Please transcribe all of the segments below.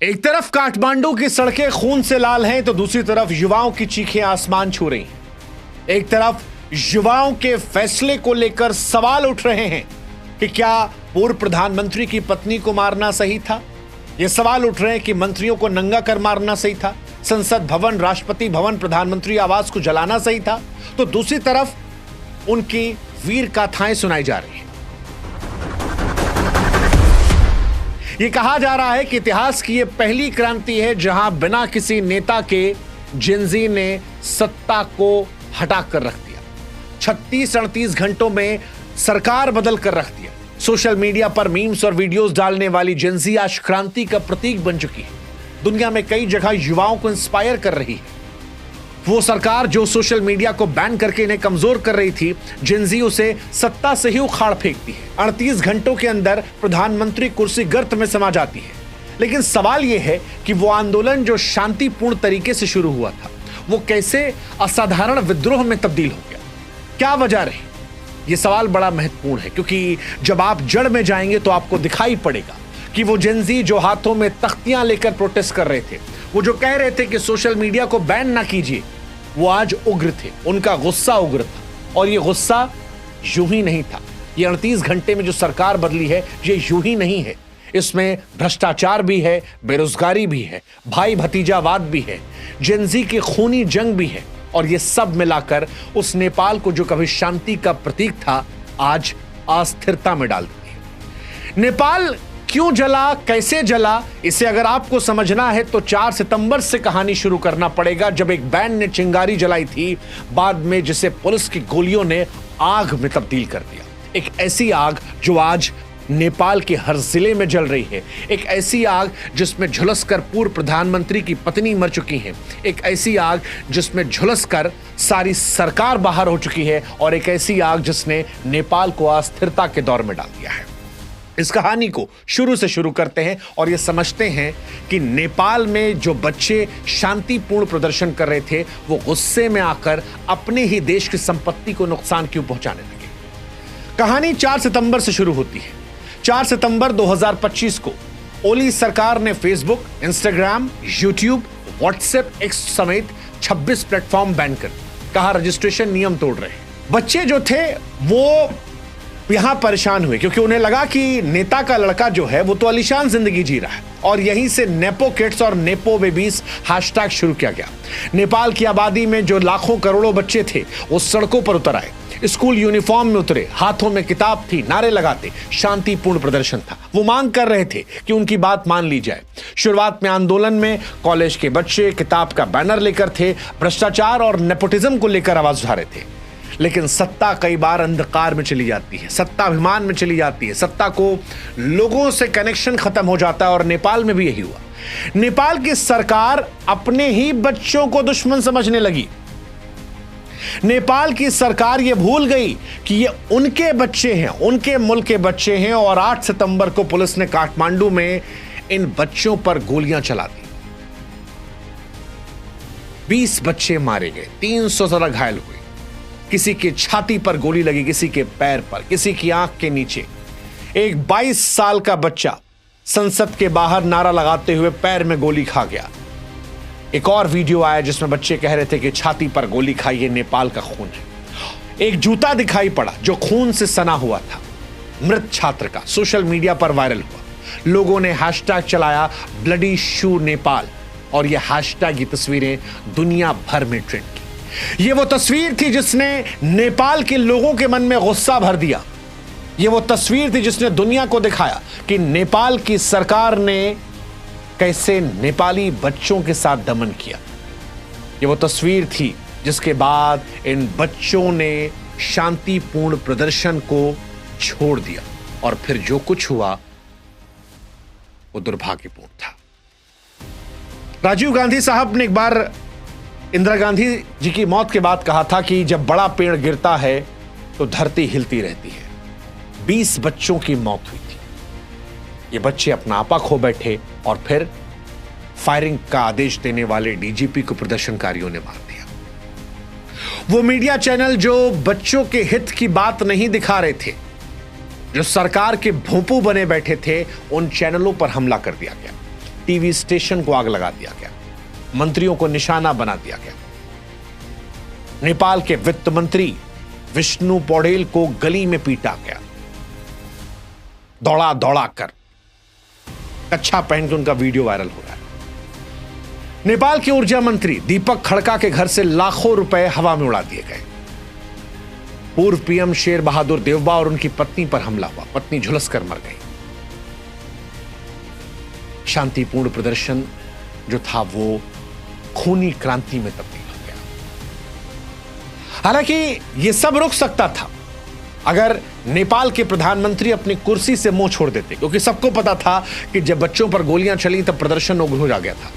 एक तरफ काठमांडू की सड़कें खून से लाल हैं तो दूसरी तरफ युवाओं की चीखें आसमान छू रही हैं। एक तरफ युवाओं के फैसले को लेकर सवाल उठ रहे हैं कि क्या पूर्व प्रधानमंत्री की पत्नी को मारना सही था। ये सवाल उठ रहे हैं कि मंत्रियों को नंगा कर मारना सही था, संसद भवन, राष्ट्रपति भवन, प्रधानमंत्री आवास को जलाना सही था। तो दूसरी तरफ उनकी वीर गाथाएं सुनाई जा रही हैं। यह कहा जा रहा है कि इतिहास की यह पहली क्रांति है जहां बिना किसी नेता के जेनजी ने सत्ता को हटा कर रख दिया। 36-38 घंटों में सरकार बदल कर रख दिया। सोशल मीडिया पर मीम्स और वीडियोस डालने वाली जेनजी आज क्रांति का प्रतीक बन चुकी है। दुनिया में कई जगह युवाओं को इंस्पायर कर रही है। वो सरकार जो सोशल मीडिया को बैन करके इन्हें कमजोर कर रही थी, जेनजी उसे सत्ता से ही उखाड़ फेंकती है। 38 घंटों के अंदर प्रधानमंत्री कुर्सी गर्त में समा जाती है। लेकिन सवाल यह है कि वो आंदोलन जो शांतिपूर्ण तरीके से शुरू हुआ था, वो कैसे असाधारण विद्रोह में तब्दील हो गया? क्या वजह रही? ये सवाल बड़ा महत्वपूर्ण है, क्योंकि जब आप जड़ में जाएंगे तो आपको दिखाई पड़ेगा कि वो जेनजी जो हाथों में तख्तियां लेकर प्रोटेस्ट कर रहे थे, वो जो कह रहे थे कि सोशल मीडिया को बैन ना कीजिए, वो आज उग्र थे। उनका गुस्सा उग्र था। और ये गुस्सा यूं ही नहीं था। ये 38 घंटे में जो सरकार बदली है, ये यूं ही नहीं है। इसमें भ्रष्टाचार भी है, बेरोजगारी भी है, भाई भतीजावाद भी है, जेनजी की खूनी जंग भी है। और ये सब मिलाकर उस नेपाल को जो कभी शांति का प्रतीक था, आज अस्थिरता में डाल दी है। नेपाल क्यों जला, कैसे जला, इसे अगर आपको समझना है तो 4 सितंबर से कहानी शुरू करना पड़ेगा, जब एक बैंड ने चिंगारी जलाई थी, बाद में जिसे पुलिस की गोलियों ने आग में तब्दील कर दिया। एक ऐसी आग जो आज नेपाल के हर जिले में जल रही है। एक ऐसी आग जिसमें झुलसकर पूर्व प्रधानमंत्री की पत्नी मर चुकी है। एक ऐसी आग जिसमें झुलसकर सारी सरकार बाहर हो चुकी है। और एक ऐसी आग जिसने नेपाल को अस्थिरता के दौर में डाल दिया है। इस कहानी को शुरू से शुरू करते हैं और यह समझते हैं कि नेपाल में जो बच्चे शांतिपूर्ण प्रदर्शन कर रहे थे, वो गुस्से में आकर अपने ही देश की संपत्ति को नुकसान क्यों पहुंचाने लगे। कहानी 4 सितंबर से शुरू होती है। 4 सितंबर 2025 को ओली सरकार ने Facebook, Instagram, YouTube, WhatsApp, x समेत 26 प्लेटफॉर्म बैन कर दिए। कहा रजिस्ट्रेशन नियम तोड़ रहे हैं। बच्चे जो थे वो यहां परेशान हुए, क्योंकि उन्हें लगा कि नेता का लड़का जो है वो तो आलीशान जिंदगी जी रहा है। और यहीं से नेपो किड्स और नेपो बेबीज हैशटैग शुरू किया गया। नेपाल की आबादी में जो लाखों करोड़ों बच्चे थे, वो सड़कों पर उतर आए, स्कूल यूनिफॉर्म में उतरे, हाथों में किताब थी, नारे लगाते। शांतिपूर्ण प्रदर्शन था। वो मांग कर रहे थे कि उनकी बात मान ली जाए। शुरुआत में आंदोलन में कॉलेज के बच्चे किताब का बैनर लेकर थे, भ्रष्टाचार और नेपोटिज्म को लेकर आवाज उठा रहे थे। लेकिन सत्ता कई बार अंधकार में चली जाती है, सत्ता अभिमान में चली जाती है, सत्ता को लोगों से कनेक्शन खत्म हो जाता है। और नेपाल में भी यही हुआ। नेपाल की सरकार अपने ही बच्चों को दुश्मन समझने लगी। नेपाल की सरकार यह भूल गई कि ये उनके बच्चे हैं, उनके मुल्क के बच्चे हैं। और 8 सितंबर को पुलिस ने काठमांडू में इन बच्चों पर गोलियां चला दी। 20 बच्चे मारे गए, 300 से ज्यादा घायल हुए। किसी की छाती पर गोली लगी, किसी के पैर पर, किसी की आंख के नीचे। एक 22 साल का बच्चा संसद के बाहर नारा लगाते हुए पैर में गोली खा गया। एक और वीडियो आया जिसमें बच्चे कह रहे थे कि छाती पर गोली खाई, ये नेपाल का खून है। एक जूता दिखाई पड़ा जो खून से सना हुआ था, मृत छात्र का, सोशल मीडिया पर वायरल हुआ। लोगों ने हैशटैग चलाया ब्लडी शू नेपाल। और यह हैशटैग, ये तस्वीरें दुनिया भर में ट्रेंड की। ये वो तस्वीर थी जिसने नेपाल के लोगों के मन में गुस्सा भर दिया। ये वो तस्वीर थी जिसने दुनिया को दिखाया कि नेपाल की सरकार ने कैसे नेपाली बच्चों के साथ दमन किया। ये वो तस्वीर थी जिसके बाद इन बच्चों ने शांतिपूर्ण प्रदर्शन को छोड़ दिया। और फिर जो कुछ हुआ वो दुर्भाग्यपूर्ण था। राजीव गांधी साहब ने एक बार इंदिरा गांधी जी की मौत के बाद कहा था कि जब बड़ा पेड़ गिरता है तो धरती हिलती रहती है। 20 बच्चों की मौत हुई थी। ये बच्चे अपना आपा खो बैठे और फिर फायरिंग का आदेश देने वाले डीजीपी को प्रदर्शनकारियों ने मार दिया। वो मीडिया चैनल जो बच्चों के हित की बात नहीं दिखा रहे थे, जो सरकार के भोंपू बने बैठे थे, उन चैनलों पर हमला कर दिया गया। टीवी स्टेशन को आग लगा दिया गया, मंत्रियों को निशाना बना दिया गया। नेपाल के वित्त मंत्री विष्णु पौडेल को गली में पीटा गया, दौड़ा दौड़ा कर, कच्छा पहन के उनका वीडियो वायरल हो रहा है। नेपाल के ऊर्जा मंत्री दीपक खड़का के घर से लाखों रुपए हवा में उड़ा दिए गए। पूर्व पीएम शेर बहादुर देवबा और उनकी पत्नी पर हमला हुआ, पत्नी झुलसकर मर गई। शांतिपूर्ण प्रदर्शन जो था वो खूनी क्रांति में तब्दील हो गया। हालांकि यह सब रुक सकता था अगर नेपाल के प्रधानमंत्री अपनी कुर्सी से मुंह छोड़ देते, क्योंकि सबको पता था कि जब बच्चों पर गोलियां चली तब प्रदर्शन उग्र हो गया था।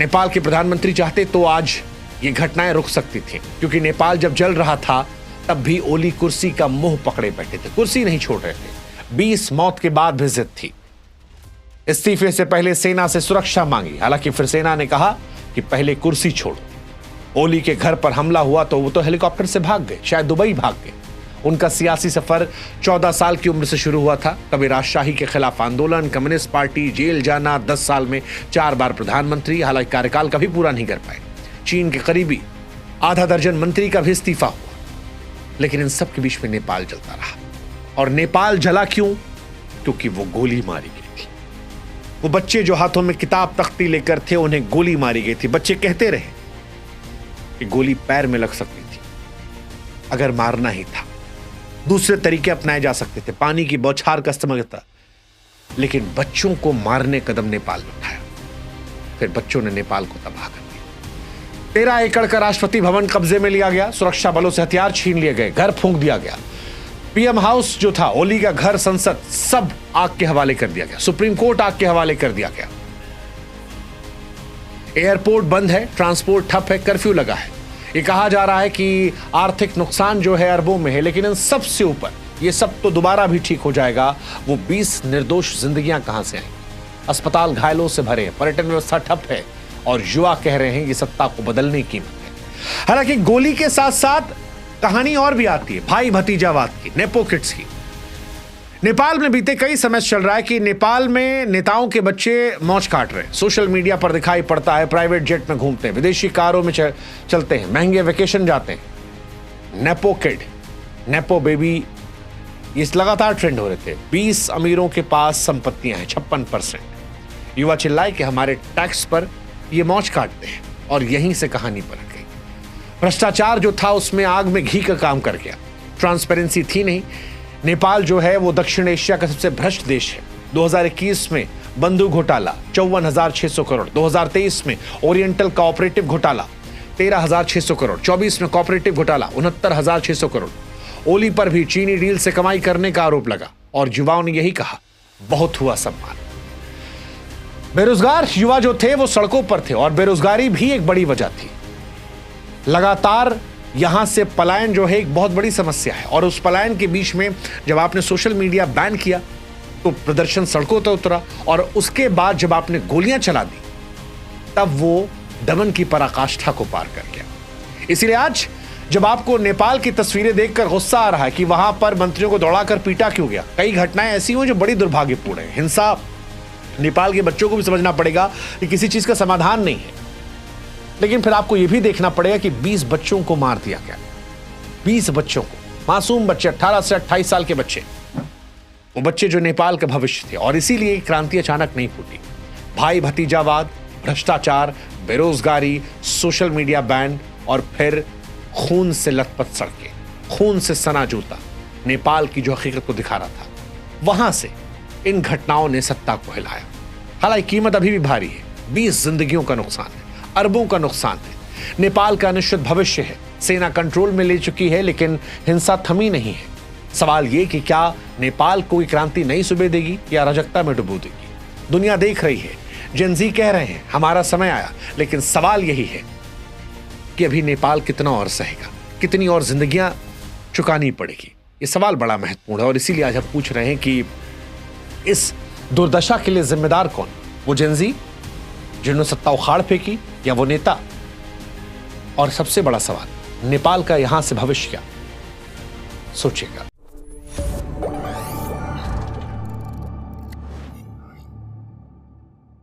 नेपाल के प्रधानमंत्री चाहते तो आज ये घटनाएं रुक सकती थी, क्योंकि नेपाल जब जल रहा था तब भी ओली कुर्सी का मुंह पकड़े बैठे थे, कुर्सी नहीं छोड़ रहे थे। 20 मौत के बाद भी जिद थी। इस्तीफे से पहले सेना से सुरक्षा मांगी, हालांकि फिर सेना ने कहा कि पहले कुर्सी छोड़ो। ओली के घर पर हमला हुआ तो वो तो हेलीकॉप्टर से भाग गए, शायद दुबई भाग गए। उनका सियासी सफर 14 साल की उम्र से शुरू हुआ था। कभी राजशाही के खिलाफ आंदोलन, कम्युनिस्ट पार्टी, जेल जाना, 10 साल में 4 बार प्रधानमंत्री, हालांकि कार्यकाल कभी पूरा नहीं कर पाए। चीन के करीबी आधा दर्जन मंत्री का भी इस्तीफा हुआ। लेकिन इन सब के बीच में नेपाल जलता रहा। और नेपाल जला क्यों? क्योंकि वो गोली मारी गई थी। वो बच्चे जो हाथों में किताब तख्ती लेकर थे, उन्हें गोली मारी गई थी। बच्चे कहते रहे कि गोली पैर में लग सकती थी, अगर मारना ही था। दूसरे तरीके अपनाए जा सकते थे, पानी की बौछार का इस्तेमाल था, लेकिन बच्चों को मारने कदम नेपाल ने उठाया। फिर बच्चों ने नेपाल को तबाह कर दिया। 13 एकड़ का राष्ट्रपति भवन कब्जे में लिया गया, सुरक्षा बलों से हथियार छीन लिए गए, घर फूंक दिया गया। पीएम हाउस जो था, ओली का घर, संसद, सब आग के हवाले कर दिया गया। सुप्रीम कोर्ट आग के हवाले कर दिया गया। एयरपोर्ट बंद है, ट्रांसपोर्ट ठप है, कर्फ्यू लगा है। ये कहा जा रहा है कि आर्थिक नुकसान जो है अरबों में है, लेकिन इन सबसे ऊपर ये सब तो दोबारा भी ठीक हो जाएगा। वो 20 निर्दोष जिंदगियां कहां से आएंगी? अस्पताल घायलों से भरे हैं, पर्यटन व्यवस्था ठप है और युवा कह रहे हैं कि सत्ता को बदलने की कीमत है। हालांकि गोली के साथ साथ कहानी और भी आती है, भाई भतीजावाद की, नेपो किड्स की। नेपाल में बीते कई समय चल रहा है कि नेपाल में नेताओं के बच्चे मौज काट रहे हैं। सोशल मीडिया पर दिखाई पड़ता है, प्राइवेट जेट में घूमते हैं, विदेशी कारों में चलते हैं, महंगे वेकेशन जाते हैं। नेपो किड, नेपो बेबी, ये लगातार ट्रेंड हो रहे थे। 20 अमीरों के पास संपत्तियां हैं, 56%। युवा चिल्लाए कि हमारे टैक्स पर ये मौज काटते हैं, और यहीं से कहानी पलट गई। भ्रष्टाचार जो था उसमें आग में घी का काम कर गया। ट्रांसपेरेंसी थी नहीं। नेपाल जो है वो दक्षिण एशिया का सबसे भ्रष्ट देश है। 2021 में बंधु घोटाला 54,600 करोड़, 2023 में ओरिएंटल कोऑपरेटिव घोटाला 13,600 करोड़, 24 में कोऑपरेटिव घोटाला 69,600 करोड़। ओली पर भी चीनी डील से कमाई करने का आरोप लगा, और युवाओं ने यही कहा, बहुत हुआ सम्मान। बेरोजगार युवा जो थे वो सड़कों पर थे, और बेरोजगारी भी एक बड़ी वजह थी। लगातार यहां से पलायन जो है एक बहुत बड़ी समस्या है, और उस पलायन के बीच में जब आपने सोशल मीडिया बैन किया तो प्रदर्शन सड़कों पर उतरा, और उसके बाद जब आपने गोलियां चला दी तब वो दमन की पराकाष्ठा को पार कर गया। इसलिए आज जब आपको नेपाल की तस्वीरें देखकर गुस्सा आ रहा है कि वहां पर मंत्रियों को दौड़ाकर पीटा क्यों गया, कई घटनाएं ऐसी हुई जो बड़ी दुर्भाग्यपूर्ण है। हिंसा, नेपाल के बच्चों को भी समझना पड़ेगा कि किसी चीज का समाधान नहीं है। लेकिन फिर आपको यह भी देखना पड़ेगा कि 20 बच्चों को मार दिया गया। 20 बच्चों को, मासूम बच्चे, 18 से 28 साल के बच्चे, वो बच्चे जो नेपाल का भविष्य थे। और इसीलिए क्रांति अचानक नहीं फूटी। भाई भतीजावाद, भ्रष्टाचार, बेरोजगारी, सोशल मीडिया बैन, और फिर खून से लथपथ सड़कें, खून से सना जूता, नेपाल की जो हकीकत को दिखा रहा था, वहां से इन घटनाओं ने सत्ता को हिलाया। हालांकि कीमत अभी भी भारी है। 20 जिंदगियों का नुकसान है, अरबों का नुकसान है। नेपाल का अनिश्चित भविष्य है। सेना कंट्रोल में ले चुकी है, लेकिन हिंसा थमी नहीं है। सवाल यह कि क्या नेपाल कोई क्रांति नई सुबह देगी या अराजकता में डुबो देगी? दुनिया देख रही है, जेन ज़ी कह रहे हैं हमारा समय आया, लेकिन सवाल यही है कि अभी नेपाल कितना और सहेगा, कितनी और जिंदगियां चुकानी पड़ेगी। ये सवाल बड़ा महत्वपूर्ण है, और इसीलिए आज हम पूछ रहे हैं कि इस दुर्दशा के लिए जिम्मेदार कौन? वो जेन ज़ी जिन्होंने सत्ता उखाड़ फेंकी, या वो नेता? और सबसे बड़ा सवाल, नेपाल का यहां से भविष्य क्या? सोचिएगा।